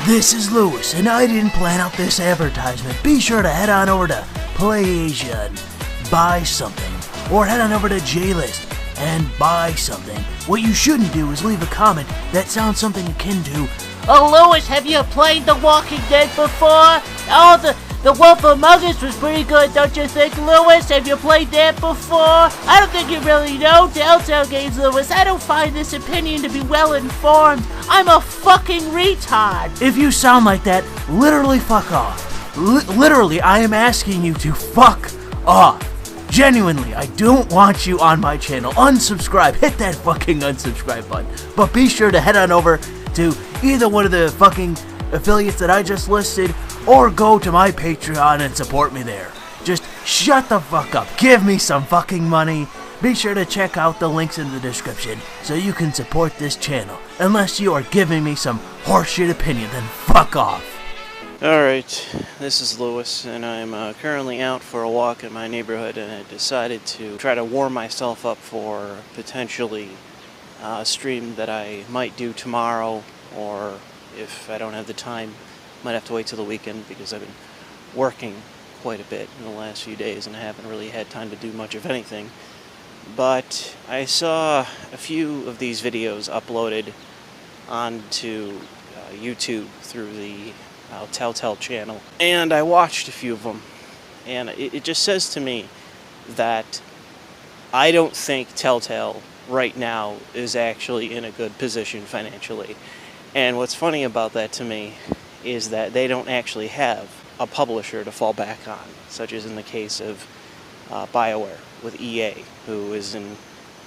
This is Louis, and I didn't plan out this advertisement. Be sure to head on over to PlayAsia and buy something, or head on over to JList and buy something. What you shouldn't do is leave a comment that sounds something akin to, "Oh, Louis, have you played The Walking Dead before? Oh, the Wolf Among Us was pretty good, don't you think, Louis? Have you played that before? I don't think you really know Telltale games, Louis. I don't find this opinion to be well informed. I'm a fucking retard." If you sound like that, literally fuck off. Literally, I am asking you to fuck off. Genuinely, I don't want you on my channel. Unsubscribe. Hit that fucking unsubscribe button. But be sure to head on over to either one of the fucking affiliates that I just listed, or go to my Patreon and support me there. Just shut the fuck up. Give me some fucking money. Be sure to check out the links in the description so you can support this channel. Unless you are giving me some horseshit opinion, then fuck off. Alright, this is Louis, and I'm currently out for a walk in my neighborhood, and I decided to try to warm myself up for potentially a stream that I might do tomorrow, or if I don't have the time, might have to wait till the weekend because I've been working quite a bit in the last few days and I haven't really had time to do much of anything. But I saw a few of these videos uploaded onto YouTube through the Telltale channel, and I watched a few of them, and it just says to me that I don't think Telltale right now is actually in a good position financially. And what's funny about that to me is that they don't actually have a publisher to fall back on, such as in the case of BioWare with EA, who is in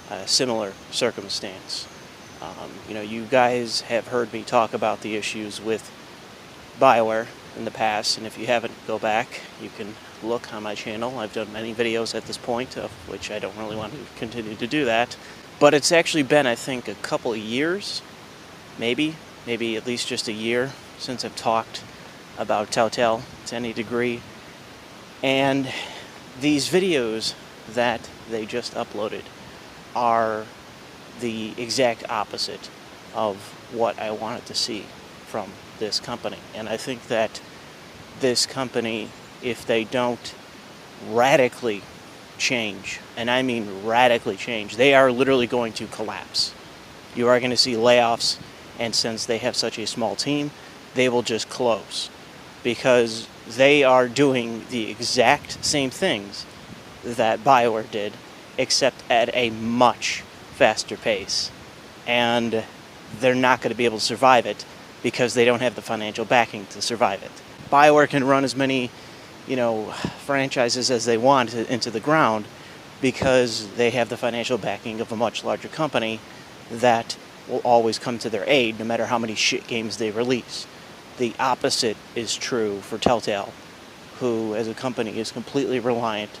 a similar circumstance. You guys have heard me talk about the issues with BioWare in the past, and if you haven't, go back. You can look on my channel. I've done many videos at this point, of which I don't really want to continue to do that. But it's actually been, I think, a couple of years, maybe at least just a year, since I've talked about Telltale to any degree. And these videos that they just uploaded are the exact opposite of what I wanted to see from this company. And I think that this company, if they don't radically change, and I mean radically change, they are literally going to collapse. You are going to see layoffs, and since they have such a small team, they will just close, because they are doing the exact same things that BioWare did, except at a much faster pace. And they're not going to be able to survive it because they don't have the financial backing to survive it. BioWare can run as many, franchises as they want into the ground because they have the financial backing of a much larger company that will always come to their aid no matter how many shit games they release. The opposite is true for Telltale, who as a company is completely reliant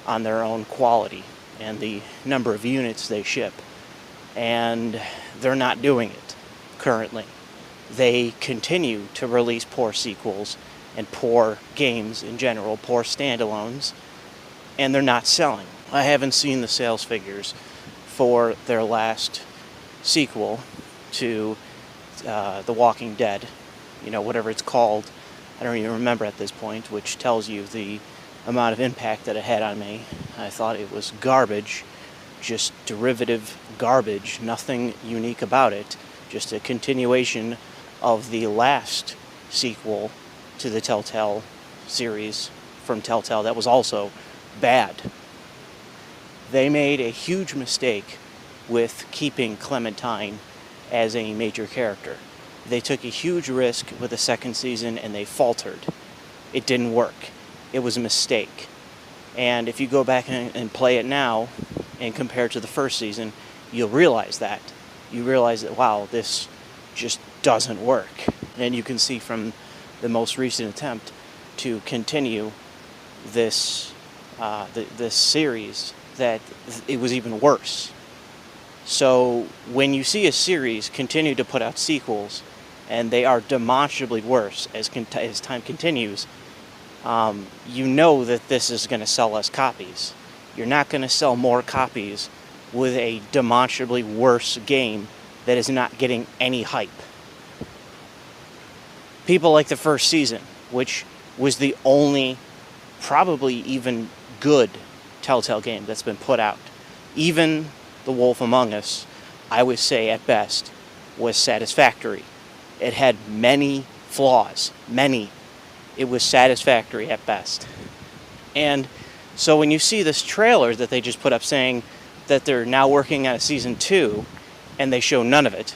on their own quality and the number of units they ship. And they're not doing it currently. They continue to release poor sequels and poor games in general, poor standalones, and they're not selling. I haven't seen the sales figures for their last sequel to The Walking Dead, whatever it's called. I don't even remember at this point, which tells you the amount of impact that it had on me. I thought it was garbage, just derivative garbage, nothing unique about it, just a continuation of the last sequel to the Telltale series from Telltale that was also bad. They made a huge mistake with keeping Clementine as a major character. They took a huge risk with the second season and they faltered. It didn't work. It was a mistake. And if you go back and play it now and compare it to the first season, you'll realize that. You realize that, wow, this just doesn't work. And you can see from the most recent attempt to continue this this series that it was even worse. So when you see a series continue to put out sequels and they are demonstrably worse as time continues, you know that this is going to sell less copies. You're not going to sell more copies with a demonstrably worse game that is not getting any hype. People like the first season, which was the only, probably even good Telltale game that's been put out. Even The Wolf Among Us, I would say at best, was satisfactory. It had many flaws, many. It was satisfactory at best. And so when you see this trailer that they just put up saying that they're now working on a season 2, and they show none of it,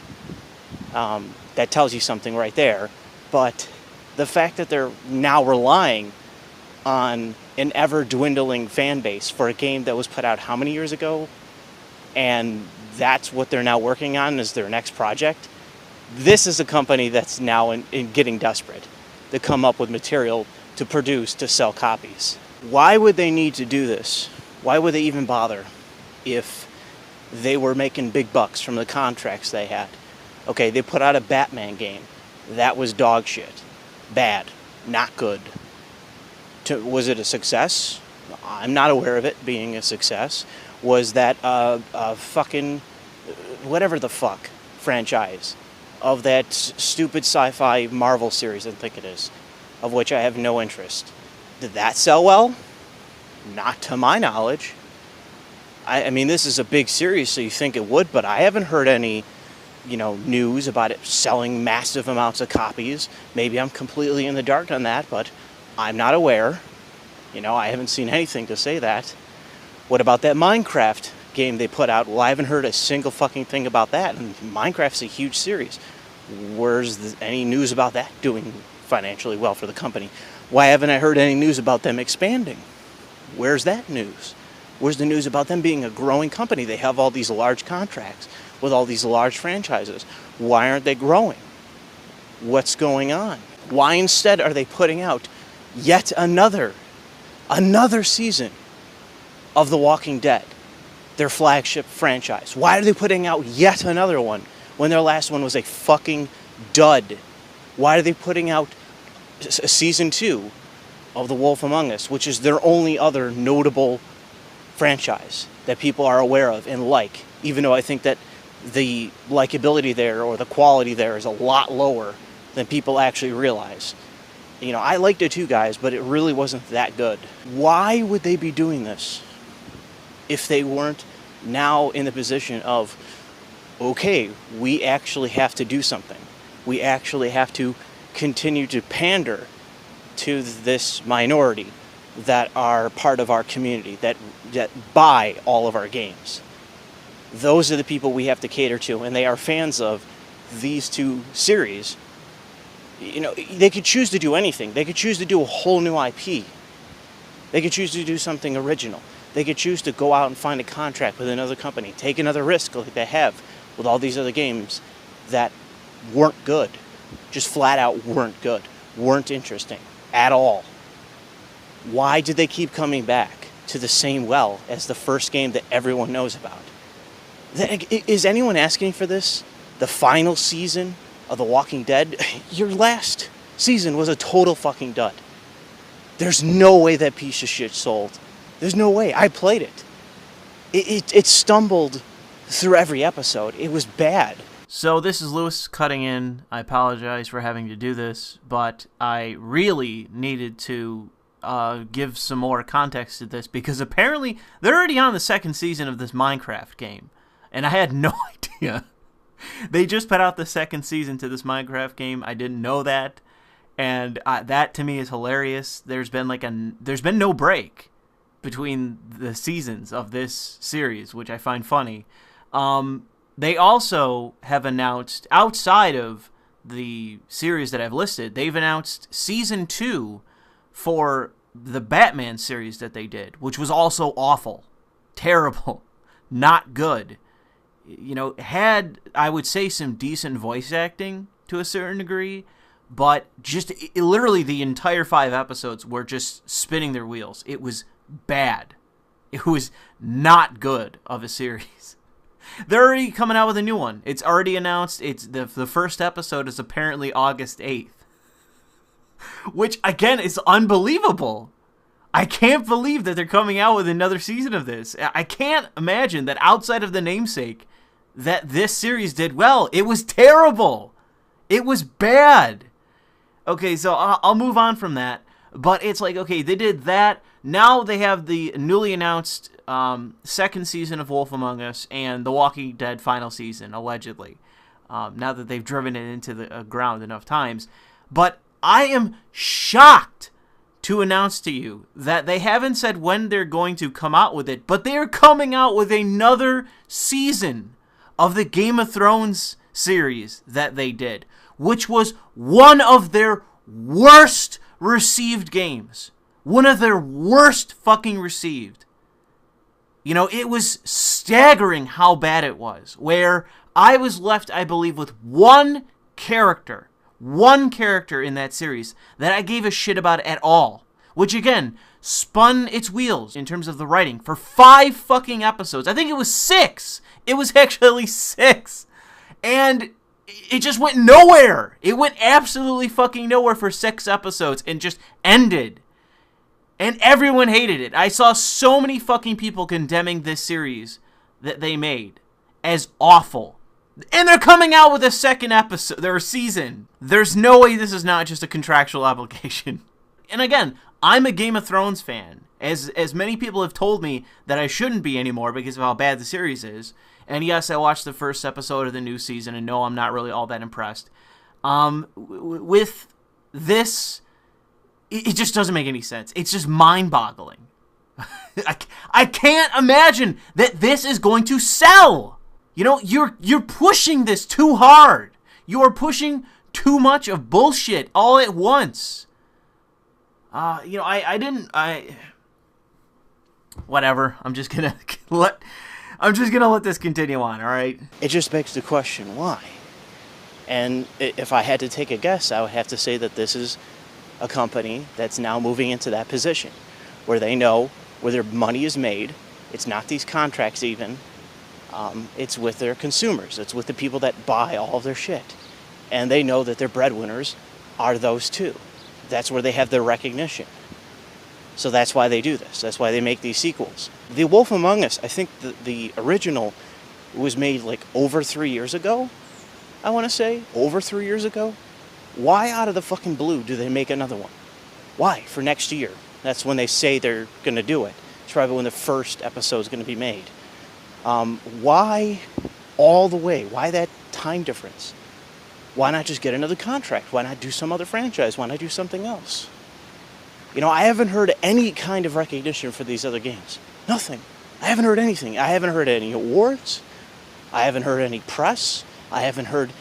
that tells you something right there. But the fact that they're now relying on an ever-dwindling fan base for a game that was put out how many years ago, and that's what they're now working on as their next project, this is a company that's now in getting desperate to come up with material to produce, to sell copies. Why would they need to do this? Why would they even bother if they were making big bucks from the contracts they had? Okay, they put out a Batman game. That was dog shit. Bad. Not good. Was it a success? I'm not aware of it being a success. Was that a fucking whatever the fuck franchise of that stupid sci-fi Marvel series, I think it is, of which I have no interest. Did that sell well? Not to my knowledge. I mean, this is a big series, so you think it would, but I haven't heard any, news about it selling massive amounts of copies. Maybe I'm completely in the dark on that, but I'm not aware. I haven't seen anything to say that. What about that Minecraft game they put out? Well, I haven't heard a single fucking thing about that, and Minecraft's a huge series. Where's any news about that doing financially well for the company? Why haven't I heard any news about them expanding? Where's that news? Where's the news about them being a growing company? They have all these large contracts with all these large franchises. Why aren't they growing? What's going on? Why instead are they putting out yet another season of The Walking Dead, their flagship franchise? Why are they putting out yet another one when their last one was a fucking dud? Why are they putting out a season 2 of The Wolf Among Us, which is their only other notable franchise that people are aware of and like, even though I think that the likability there or the quality there is a lot lower than people actually realize. I liked it too, guys, but it really wasn't that good. Why would they be doing this if they weren't now in the position of, okay, we actually have to do something. We actually have to continue to pander to this minority that are part of our community, that buy all of our games. Those are the people we have to cater to, and they are fans of these two series. They could choose to do anything. They could choose to do a whole new IP. They could choose to do something original. They could choose to go out and find a contract with another company, take another risk like they have with all these other games that weren't good. Just flat out weren't good. Weren't interesting at all. Why did they keep coming back to the same well as the first game that everyone knows about? Is anyone asking for this? The final season of The Walking Dead? Your last season was a total fucking dud. There's no way that piece of shit sold. There's no way. I played it. It stumbled through every episode. It was bad. So this is Louis cutting in. I apologize for having to do this, but I really needed to give some more context to this because apparently they're already on the second season of this Minecraft game, and I had no idea. They just put out the second season to this Minecraft game. I didn't know that, and that to me is hilarious. There's been no break between the seasons of this series, which I find funny. They also have announced, outside of the series that I've listed, they've announced Season 2 for the Batman series that they did, which was also awful. Terrible. Not good. Had, I would say, some decent voice acting to a certain degree, but just literally the entire 5 episodes were just spinning their wheels. It was bad. It was not good of a series. They're already coming out with a new one. It's already announced. It's the first episode is apparently August 8th. Which, again, is unbelievable. I can't believe that they're coming out with another season of this. I can't imagine that outside of the namesake that this series did well. It was terrible. It was bad. Okay, so I'll move on from that. But it's like, okay, they did that. Now they have the newly announced second season of Wolf Among Us and The Walking Dead final season, allegedly. Now that they've driven it into the ground enough times. But I am shocked to announce to you that they haven't said when they're going to come out with it, but they are coming out with another season of the Game of Thrones series that they did, which was one of their worst received games. One of their worst fucking received. You know, it was staggering how bad it was, where I was left, I believe, with one character in that series that I gave a shit about at all, which again spun its wheels in terms of the writing for 5 fucking episodes. I think it was 6. It was actually 6. And it just went nowhere. It went absolutely fucking nowhere for 6 episodes and just ended. And everyone hated it. I saw so many fucking people condemning this series that they made as awful. And they're coming out with a second episode, their season. There's no way this is not just a contractual obligation. And again, I'm a Game of Thrones fan. As many people have told me that I shouldn't be anymore because of how bad the series is. And yes, I watched the first episode of the new season, and no, I'm not really all that impressed. With this, it just doesn't make any sense. It's just mind-boggling. I can't imagine that this is going to sell. You know, you're pushing this too hard. You are pushing too much of bullshit all at once. Whatever. I'm just gonna let this continue on. All right. It just begs the question, why? And if I had to take a guess, I would have to say that this is a company that's now moving into that position where they know where their money is made. It's not these contracts even. It's with their consumers. It's with the people that buy all of their shit. And they know that their breadwinners are those two. That's where they have their recognition. So that's why they do this. That's why they make these sequels. The Wolf Among Us, I think the original was made like over 3 years ago, I want to say. Over 3 years ago. Why out of the fucking blue do they make another one? Why? For next year. That's when they say they're going to do it. It's probably when the first episode is going to be made. Why all the way? Why that time difference? Why not just get another contract? Why not do some other franchise? Why not do something else? You know, I haven't heard any kind of recognition for these other games. Nothing. I haven't heard anything. I haven't heard any awards. I haven't heard any press. I haven't heard,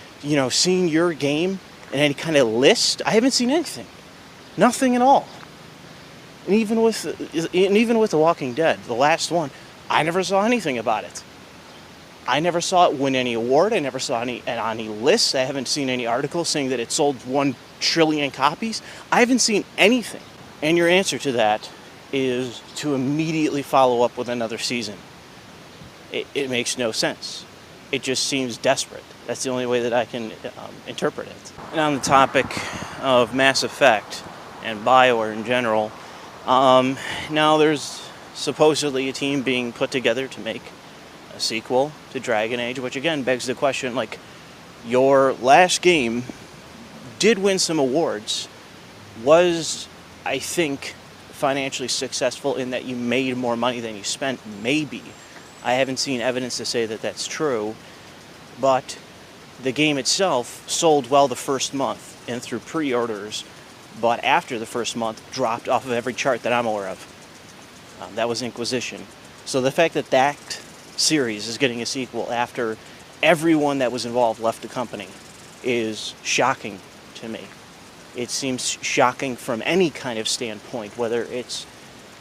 seeing your game in any kind of list. I haven't seen anything. Nothing at all. And even with The Walking Dead, the last one, I never saw anything about it. I never saw it win any award. I never saw any lists. I haven't seen any articles saying that it sold 1 trillion copies. I haven't seen anything. And your answer to that is to immediately follow up with another season. It makes no sense. It just seems desperate. That's the only way that I can interpret it. And on the topic of Mass Effect and BioWare in general, now there's supposedly a team being put together to make a sequel to Dragon Age, which again begs the question, like, your last game did win some awards, was, I think, financially successful in that you made more money than you spent, maybe. I haven't seen evidence to say that that's true, but the game itself sold well the first month and through pre-orders, but after the first month dropped off of every chart that I'm aware of. That was Inquisition. So the fact that that series is getting a sequel after everyone that was involved left the company is shocking to me. It seems shocking from any kind of standpoint, whether it's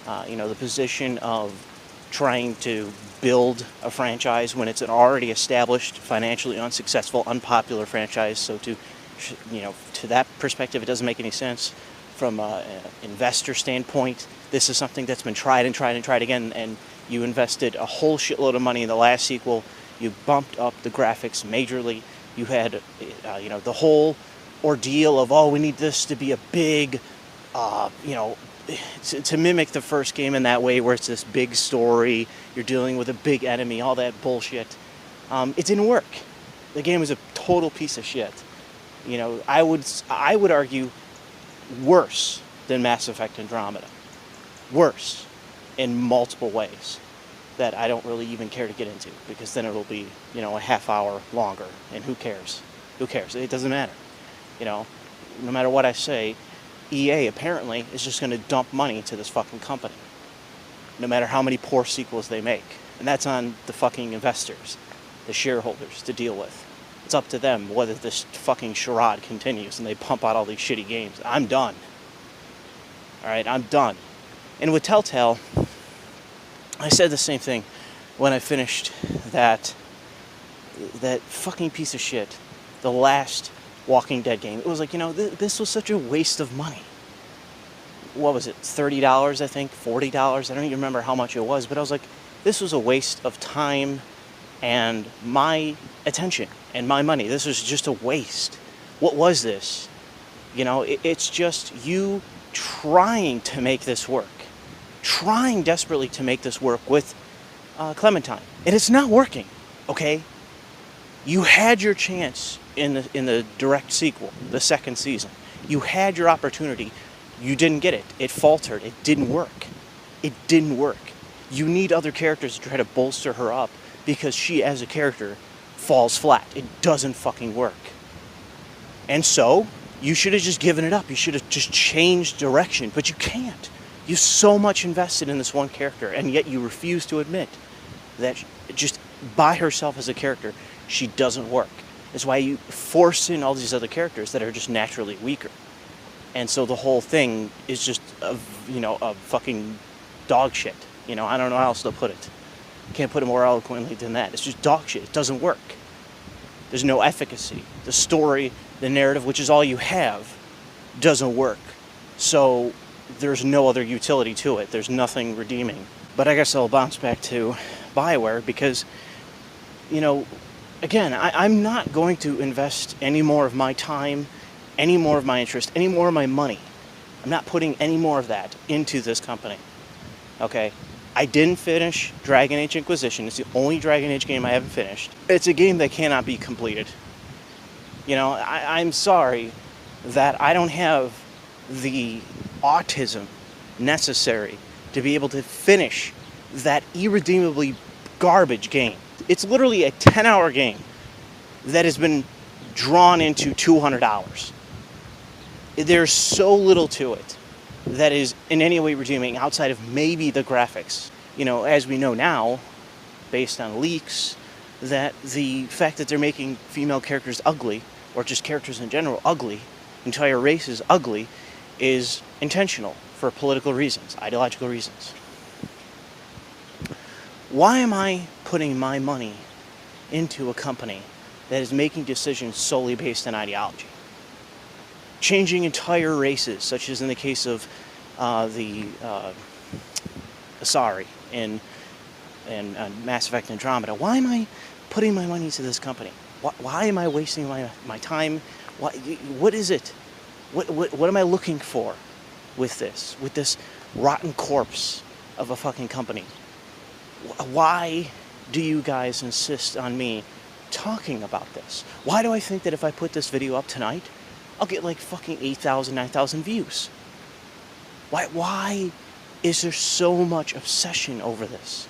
the position of trying to build a franchise when it's an already established, financially unsuccessful, unpopular franchise. So to that perspective, it doesn't make any sense. From an investor standpoint, this is something that's been tried and tried and tried again, and you invested a whole shitload of money in the last sequel. You bumped up the graphics majorly. You had, the whole ordeal of, we need this to be a big, to mimic the first game in that way, where it's this big story, you're dealing with a big enemy, all that bullshit. It didn't work. The game was a total piece of shit. I would argue worse than Mass Effect Andromeda. Worse in multiple ways that I don't really even care to get into, because then it'll be, a half hour longer, and who cares? Who cares? It doesn't matter. No matter what I say, EA apparently is just going to dump money into this fucking company, no matter how many poor sequels they make. And that's on the fucking investors, the shareholders, to deal with. It's up to them whether this fucking charade continues and they pump out all these shitty games. I'm done. Alright, I'm done. And with Telltale, I said the same thing when I finished that fucking piece of shit, the last Walking Dead game. It was like, this was such a waste of money. What was it, $30, I think, $40? I don't even remember how much it was, but I was like, this was a waste of time and my attention and my money. This was just a waste. What was this? It's just you trying to make this work. Trying desperately to make this work with Clementine. And it's not working, okay? You had your chance in the direct sequel, the second season. You had your opportunity. You didn't get it. It faltered. It didn't work. It didn't work. You need other characters to try to bolster her up, because she as a character falls flat. It doesn't fucking work. And so, you should have just given it up. You should have just changed direction, but you can't. You're so much invested in this one character, and yet you refuse to admit that just by herself as a character, she doesn't work. That's why you force in all these other characters that are just naturally weaker. And so the whole thing is just a fucking dog shit. I don't know how else to put it. Can't put it more eloquently than that. It's just dog shit. It doesn't work. There's no efficacy. The story, the narrative, which is all you have, doesn't work. So there's no other utility to it. There's nothing redeeming. But I guess I'll bounce back to BioWare because, again, I'm not going to invest any more of my time, any more of my interest, any more of my money. I'm not putting any more of that into this company. Okay? I didn't finish Dragon Age Inquisition. It's the only Dragon Age game I haven't finished. It's a game that cannot be completed. I'm sorry that I don't have the autism necessary to be able to finish that irredeemably garbage game. It's literally a 10-hour game that has been drawn into 200 hours. There's so little to it that is in any way redeeming outside of maybe the graphics. As we know now, based on leaks, that the fact that they're making female characters ugly, or just characters in general ugly, entire races ugly, is intentional for political reasons, ideological reasons. Why am I putting my money into a company that is making decisions solely based on ideology? Changing entire races, such as in the case of the Asari in Mass Effect Andromeda. Why am I putting my money into this company? Why am I wasting my time? What is it? What am I looking for with this rotten corpse of a fucking company? Why do you guys insist on me talking about this? Why do I think that if I put this video up tonight, I'll get like fucking 8,000, 9,000 views? Why is there so much obsession over this?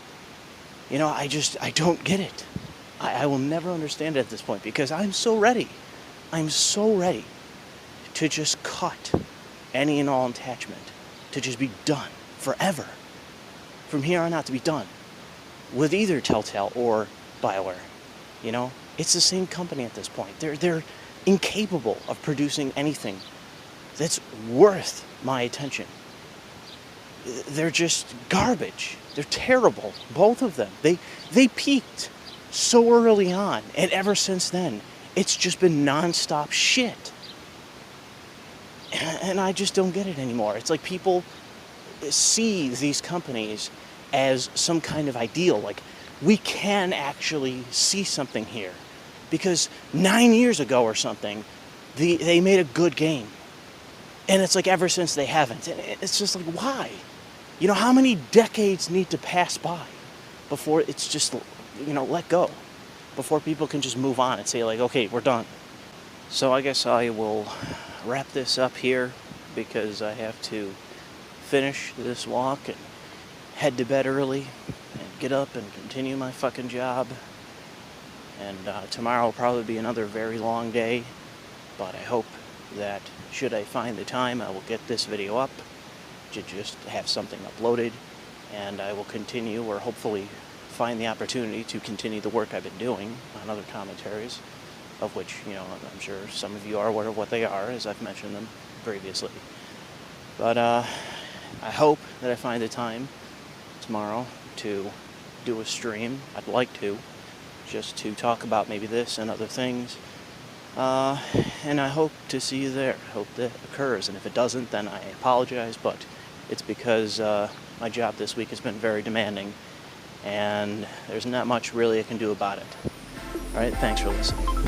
I don't get it. I will never understand it at this point because I'm so ready. I'm so ready to just cut any and all attachment, to just be done forever. From here on out, to be done with either Telltale or BioWare. It's the same company at this point. They're incapable of producing anything that's worth my attention. They're just garbage. They're terrible, both of them. They peaked so early on, and ever since then, it's just been non-stop shit. And I just don't get it anymore. It's like people see these companies as some kind of ideal, like we can actually see something here. Because 9 years ago or something, they made a good game. And it's like ever since they haven't. And it's just like, why? How many decades need to pass by before it's just, let go? Before people can just move on and say like, okay, we're done. So I guess I will wrap this up here. because I have to finish this walk and head to bed early and get up and continue my fucking job. And tomorrow will probably be another very long day, but I hope that should I find the time, I will get this video up to just have something uploaded, and I will continue, or hopefully find the opportunity to continue the work I've been doing on other commentaries, of which, you know, I'm sure some of you are aware of what they are, as I've mentioned them previously. But I hope that I find the time tomorrow to do a stream. I'd like to, just to talk about maybe this and other things. And I hope to see you there. I hope that occurs. And if it doesn't, then I apologize, but it's because my job this week has been very demanding, and there's not much really I can do about it. Alright, thanks for listening.